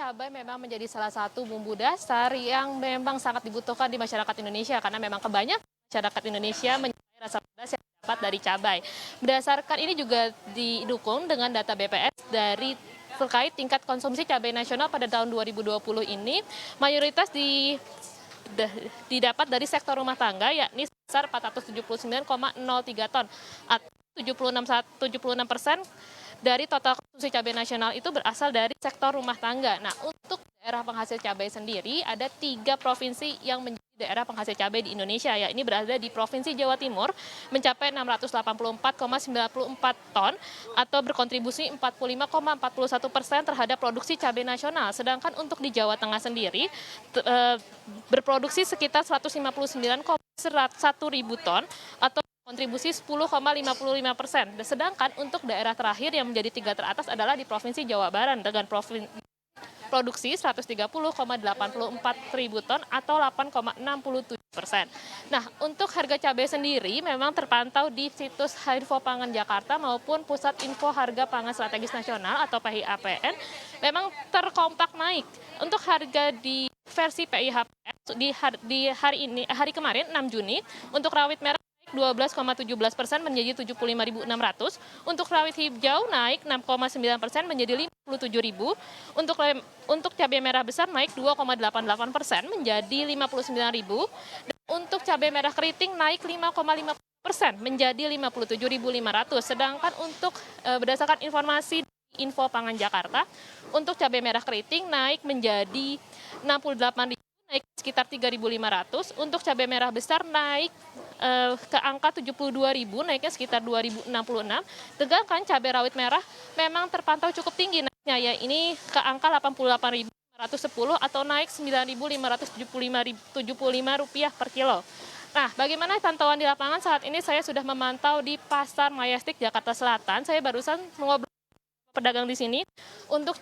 cabai memang menjadi salah satu bumbu dasar yang memang sangat dibutuhkan di masyarakat Indonesia karena memang kebanyakan masyarakat Indonesia menyukai rasa pedas yang dapat dari cabai. Berdasarkan ini juga didukung dengan data BPS terkait tingkat konsumsi cabai nasional pada tahun 2020 ini, mayoritas didapat dari sektor rumah tangga, yakni sebesar 479,03 ton atau 76% dari total konsumsi cabai nasional itu berasal dari sektor rumah tangga. Nah, untuk daerah penghasil cabai sendiri, ada 3 provinsi yang menjadi daerah penghasil cabai di Indonesia, yakni berada di Provinsi Jawa Timur, mencapai 684,94 ton atau berkontribusi 45,41% terhadap produksi cabai nasional. Sedangkan untuk di Jawa Tengah sendiri, berproduksi sekitar 159,1 ribu ton atau kontribusi 10,55%. Sedangkan untuk daerah terakhir yang menjadi 3 teratas adalah di Provinsi Jawa Barat dengan produksi 130,84 ribu ton atau 8,67%. Nah, untuk harga cabai sendiri memang terpantau di situs Info Pangan Jakarta maupun Pusat Info Harga Pangan Strategis Nasional atau PHIPN memang terkompak naik. Untuk harga di versi PHIPN hari kemarin 6 Juni untuk rawit merah 12,17% menjadi 75.600. Untuk rawit hijau naik 6,9% menjadi 57.000. Untuk cabai merah besar naik 2,88% menjadi 59.000. Dan untuk cabai merah keriting naik 5,5% menjadi 57.500. Sedangkan untuk berdasarkan informasi Info Pangan Jakarta, untuk cabai merah keriting naik menjadi 68.000, naik sekitar 3.500. Untuk cabai merah besar naik ke angka 72.000, naiknya sekitar 2.066. Sedangkan cabai rawit merah memang terpantau cukup tinggi naiknya, ya ini ke angka 88.510 atau naik 9.575 rupiah per kilo. Nah, bagaimana pantauan di lapangan saat ini? Saya sudah memantau di Pasar Majestic Jakarta Selatan. Saya barusan mengobrol pedagang di sini. Untuk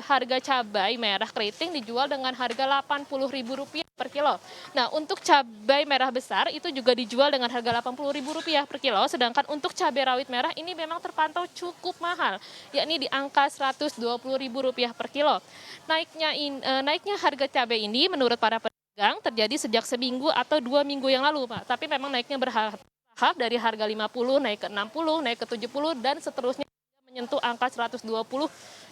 harga cabai merah keriting dijual dengan harga Rp80.000 per kilo. Nah, untuk cabai merah besar itu juga dijual dengan harga Rp80.000 per kilo, sedangkan untuk cabai rawit merah ini memang terpantau cukup mahal, yakni di angka Rp120.000 per kilo. Naiknya harga cabai ini menurut para pedagang terjadi sejak seminggu atau 2 minggu yang lalu, Pak. Tapi memang naiknya bertahap dari harga 50 naik ke 60, naik ke 70 dan seterusnya menyentuh angka 120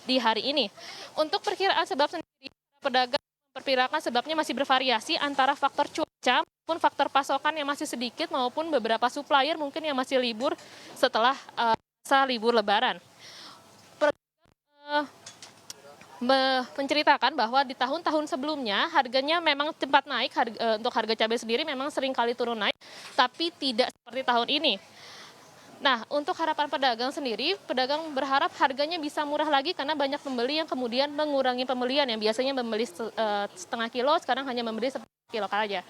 di hari ini. Untuk perkiraan sebab sendiri, pedagang memperkirakan sebabnya masih bervariasi antara faktor cuaca maupun faktor pasokan yang masih sedikit maupun beberapa supplier mungkin yang masih libur setelah masa libur Lebaran. Menceritakan bahwa di tahun-tahun sebelumnya harganya memang cepat naik, untuk harga cabai sendiri memang sering kali turun naik, tapi tidak seperti tahun ini. Nah, untuk harapan pedagang sendiri, pedagang berharap harganya bisa murah lagi karena banyak pembeli yang kemudian mengurangi pembelian, yang biasanya membeli setengah kilo, sekarang hanya membeli 1 kilo saja.